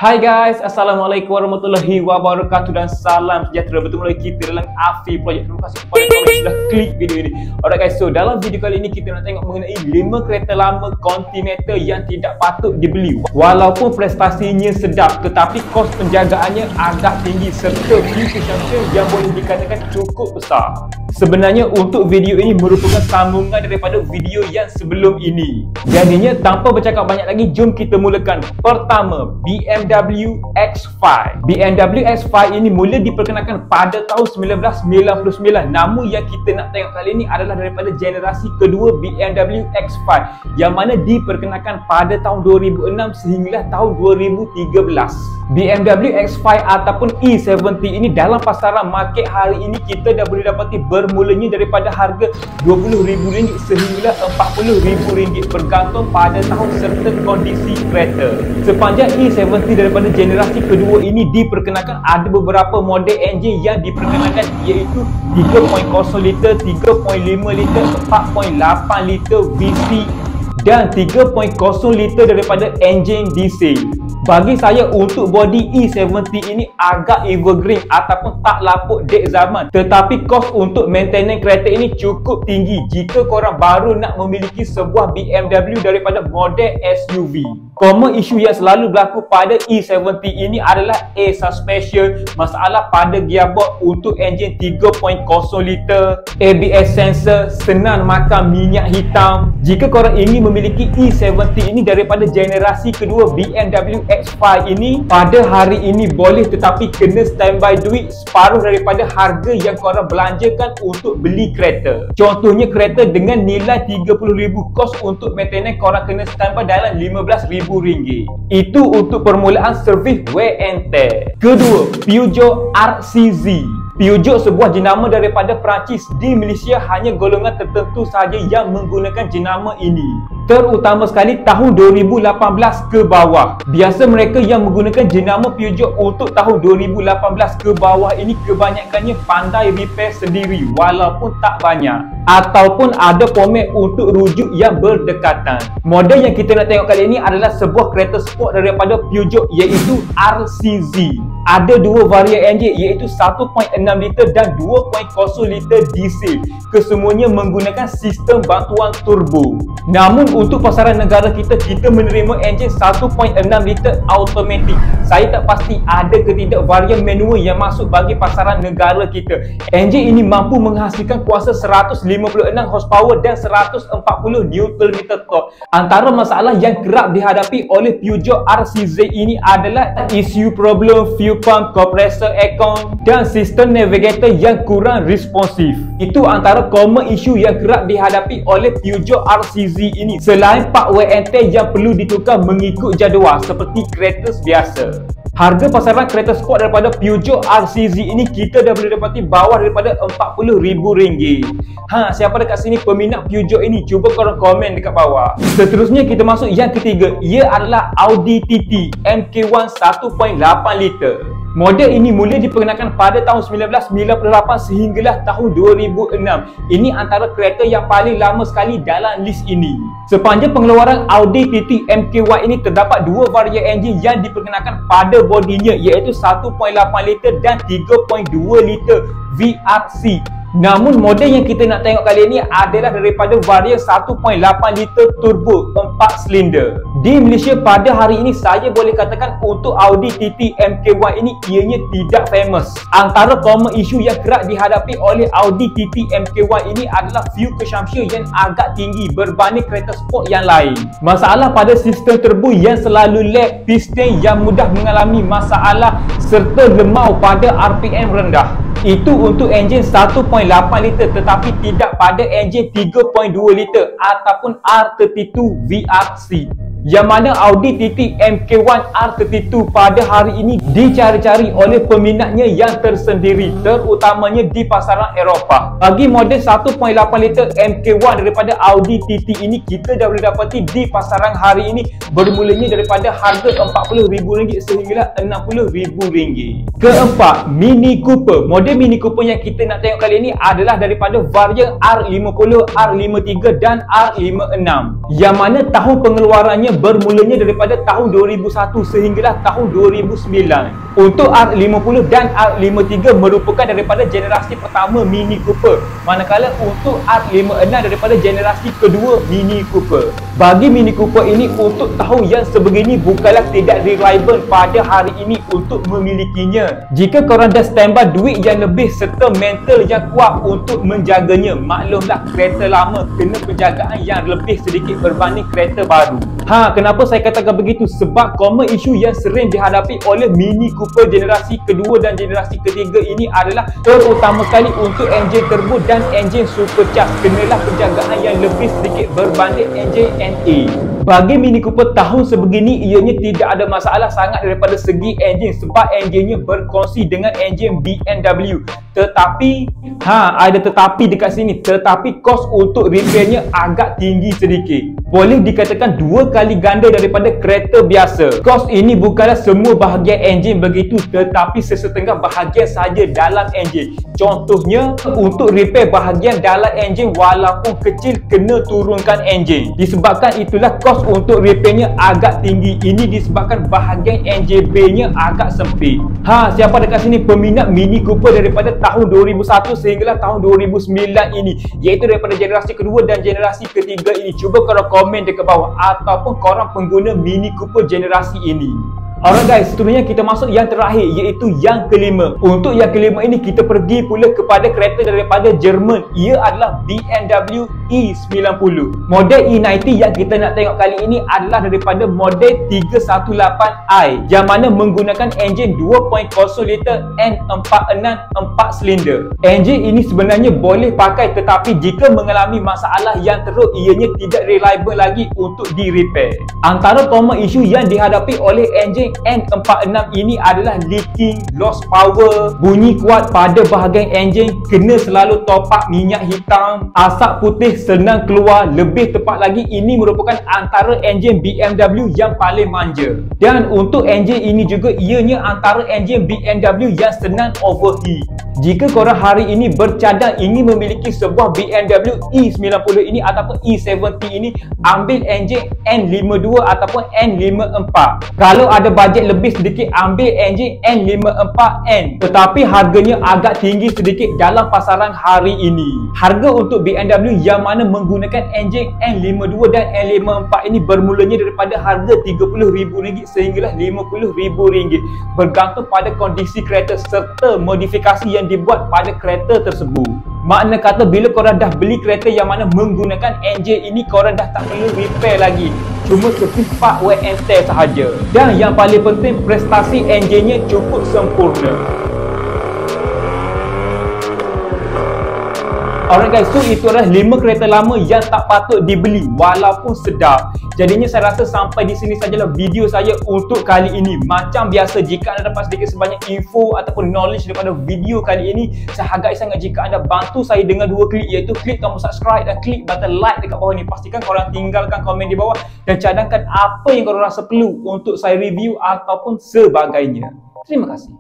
Hai guys, Assalamualaikum warahmatullahi wabarakatuh dan salam sejahtera. Bertemu lagi kita dalam Afi Project. Terima kasih kepada korang yang sudah klik video ini. Alright guys, so dalam video kali ini kita nak tengok mengenai 5 kereta lama Continental yang tidak patut dibeli. Walaupun prestasinya sedap, tetapi kos penjagaannya agak tinggi serta fuel yang boleh dikatakan cukup besar. Sebenarnya untuk video ini merupakan sambungan daripada video yang sebelum ini. Jadinya tanpa bercakap banyak lagi, jom kita mulakan. Pertama, BMW X5. BMW X5 ini mula diperkenalkan pada tahun 1999. Namun yang kita nak tengok kali ini adalah daripada generasi kedua BMW X5 yang mana diperkenalkan pada tahun 2006 sehinggalah tahun 2013. BMW X5 ataupun E70 ini dalam pasaran market hari ini kita dah boleh dapati bermulanya daripada harga RM20,000 sehinggalah RM40,000 bergantung pada tahun serta kondisi kereta. Sepanjang E70 daripada generasi kedua ini diperkenalkan ada beberapa model enjin yang diperkenalkan iaitu 3.0 liter, 3.5 liter, 4.8 liter VC dan 3.0 liter daripada enjin diesel. Bagi saya untuk body E70 ini agak evergreen ataupun tak lapuk dek zaman. Tetapi kos untuk maintenance kereta ini cukup tinggi jika korang baru nak memiliki sebuah BMW daripada model SUV. Common isu yang selalu berlaku pada E70 ini adalah air suspension, masalah pada gearbox untuk enjin 3.0 liter, ABS sensor, senang makan minyak hitam. Jika korang ingin memiliki E70 ini daripada generasi kedua BMW X5 ini pada hari ini boleh, tetapi kena standby duit separuh daripada harga yang korang belanjakan untuk beli kereta. Contohnya kereta dengan nilai RM30,000, kos untuk maintenance korang kena standby dalam RM15,000. Itu untuk permulaan servis wear and tear. Kedua, Peugeot RCZ. Peugeot sebuah jenama daripada Perancis. Di Malaysia hanya golongan tertentu sahaja yang menggunakan jenama ini, terutama sekali tahun 2018 ke bawah. Biasa mereka yang menggunakan jenama Peugeot untuk tahun 2018 ke bawah ini kebanyakannya pandai repair sendiri walaupun tak banyak, ataupun ada pomet untuk rujuk yang berdekatan. Model yang kita nak tengok kali ini adalah sebuah kereta sport daripada Peugeot iaitu RCZ. Ada dua varian enjin iaitu 1.6 liter dan 2.0 liter diesel. Kesemuanya menggunakan sistem bantuan turbo. Namun untuk pasaran negara kita menerima enjin 1.6 liter automatik. Saya tak pasti ada ke tidak varian manual yang masuk bagi pasaran negara kita. Enjin ini mampu menghasilkan kuasa 156 horsepower dan 140 Nm torque. Antara masalah yang kerap dihadapi oleh Peugeot RCZ ini adalah isu problem fuel pump, kompresor aircon dan sistem navigator yang kurang responsif. Itu antara common isu yang kerap dihadapi oleh Peugeot RCZ ini. Selain part wear and tear yang perlu ditukar mengikut jadual seperti kereta biasa. Harga pasaran kereta sport daripada Peugeot RCZ ini kita dah boleh dapati bawah daripada RM40,000. Siapa dekat sini peminat Peugeot ini? Cuba korang komen dekat bawah. Seterusnya kita masuk yang ketiga. Ia adalah Audi TT MK1 1.8 liter. Model ini mula diperkenalkan pada tahun 1998 sehinggalah tahun 2006. Ini antara kereta yang paling lama sekali dalam list ini. Sepanjang pengeluaran Audi TT MK1 ini terdapat dua varian enjin yang diperkenalkan pada bodinya iaitu 1.8 liter dan 3.2 liter VRC. Namun model yang kita nak tengok kali ini adalah daripada varian 1.8 liter turbo 4 silinder. Di Malaysia pada hari ini saya boleh katakan untuk Audi TT MK1 ini ianya tidak famous. Antara common isu yang kerap dihadapi oleh Audi TT MK1 ini adalah fuel consumption yang agak tinggi berbanding kereta sport yang lain. Masalah pada sistem turbo yang selalu lag, piston yang mudah mengalami masalah serta lemau pada RPM rendah. Itu untuk enjin 1.8 liter, tetapi tidak pada enjin 3.2 liter ataupun R32 VRC. Yang mana Audi TT MK1 R32 pada hari ini dicari-cari oleh peminatnya yang tersendiri, terutamanya di pasaran Eropah. Bagi model 1.8 liter MK1 daripada Audi TT ini kita dah boleh dapati di pasaran hari ini bermulanya daripada harga RM40,000 sehinggalah RM60,000. Keempat, Mini Cooper. Model Mini Cooper yang kita nak tengok kali ini adalah daripada varian R50, R53 dan R56. Yang mana tahun pengeluarannya yang bermulanya daripada tahun 2001 sehinggalah tahun 2009. Untuk R50 dan R53 merupakan daripada generasi pertama Mini Cooper, manakala untuk R56 daripada generasi kedua Mini Cooper. Bagi Mini Cooper ini, untuk tahun yang sebegini bukanlah tidak reliable pada hari ini untuk memilikinya. Jika korang dah standby duit yang lebih serta mental yang kuat untuk menjaganya, maklumlah kereta lama kena penjagaan yang lebih sedikit berbanding kereta baru. Kenapa saya katakan begitu? Sebab common issue yang sering dihadapi oleh Mini Cooper generasi kedua dan generasi ketiga ini adalah terutama sekali untuk enjin turbo dan enjin supercharged kenalah penjagaan yang lebih sedikit berbanding enjin NA. Bagi Mini Cooper tahun sebegini, ianya tidak ada masalah sangat daripada segi enjin sebab enjinnya berkongsi dengan enjin BMW. Tetapi ada tetapi dekat sini, tetapi kos untuk repairnya agak tinggi sedikit. Boleh dikatakan 2 kali ganda daripada kereta biasa. Kos ini bukanlah semua bahagian enjin begitu, tetapi sesetengah bahagian saja dalam enjin. Contohnya, untuk repair bahagian dalam enjin walaupun kecil kena turunkan enjin. Disebabkan itulah kos untuk repairnya agak tinggi. Ini disebabkan bahagian enjin bay-nya agak sempit. Siapa dekat sini peminat Mini Cooper daripada tahun 2001 sehinggalah tahun 2009 ini, iaitu daripada generasi kedua dan generasi ketiga ini? Cuba korang komen dekat bawah, ataupun korang pengguna Mini Cooper generasi ini. Alright guys, seterusnya kita masuk yang terakhir, iaitu yang kelima. Untuk yang kelima ini kita pergi pula kepada kereta daripada Jerman. Ia adalah BMW E90. Model E90 yang kita nak tengok kali ini adalah daripada model 318i, yang mana menggunakan enjin 2.0 liter N46 4 silinder. Enjin ini sebenarnya boleh pakai, tetapi jika mengalami masalah yang teruk, ianya tidak reliable lagi untuk di-repair. Antara common issue yang dihadapi oleh enjin N46 ini adalah leaking, loss power, bunyi kuat pada bahagian enjin, kena selalu top up minyak hitam, asap putih senang keluar. Lebih tepat lagi, ini merupakan antara enjin BMW yang paling manja. Dan untuk enjin ini juga, ianya antara enjin BMW yang senang overheat. Jika korang hari ini bercadang ingin memiliki sebuah BMW E90 ini ataupun E70 ini, ambil enjin N52 ataupun N54. Kalau ada bajet lebih sedikit, ambil enjin N54N. Tetapi harganya agak tinggi sedikit dalam pasaran hari ini. Harga untuk BMW yang mana menggunakan enjin N52 dan N54 ini bermulanya daripada harga RM30,000 sehinggalah RM50,000, bergantung pada kondisi kereta serta modifikasi yang dibuat pada kereta tersebut. Makna kata, bila korang dah beli kereta yang mana menggunakan enjin ini, korang dah tak perlu repair lagi, cuma servis part wear and tear sahaja. Dan yang paling penting, prestasi enjinnya cukup sempurna. Alright guys, so itu adalah 5 kereta lama yang tak patut dibeli walaupun sedap. Jadinya saya rasa sampai di sini sajalah video saya untuk kali ini. Macam biasa, jika anda dapat sedikit sebanyak info ataupun knowledge daripada video kali ini, saya hargai sangat jika anda bantu saya dengan 2 klik, iaitu klik tombol subscribe dan klik button like dekat bawah ni. Pastikan korang tinggalkan komen di bawah dan cadangkan apa yang korang rasa perlu untuk saya review ataupun sebagainya. Terima kasih.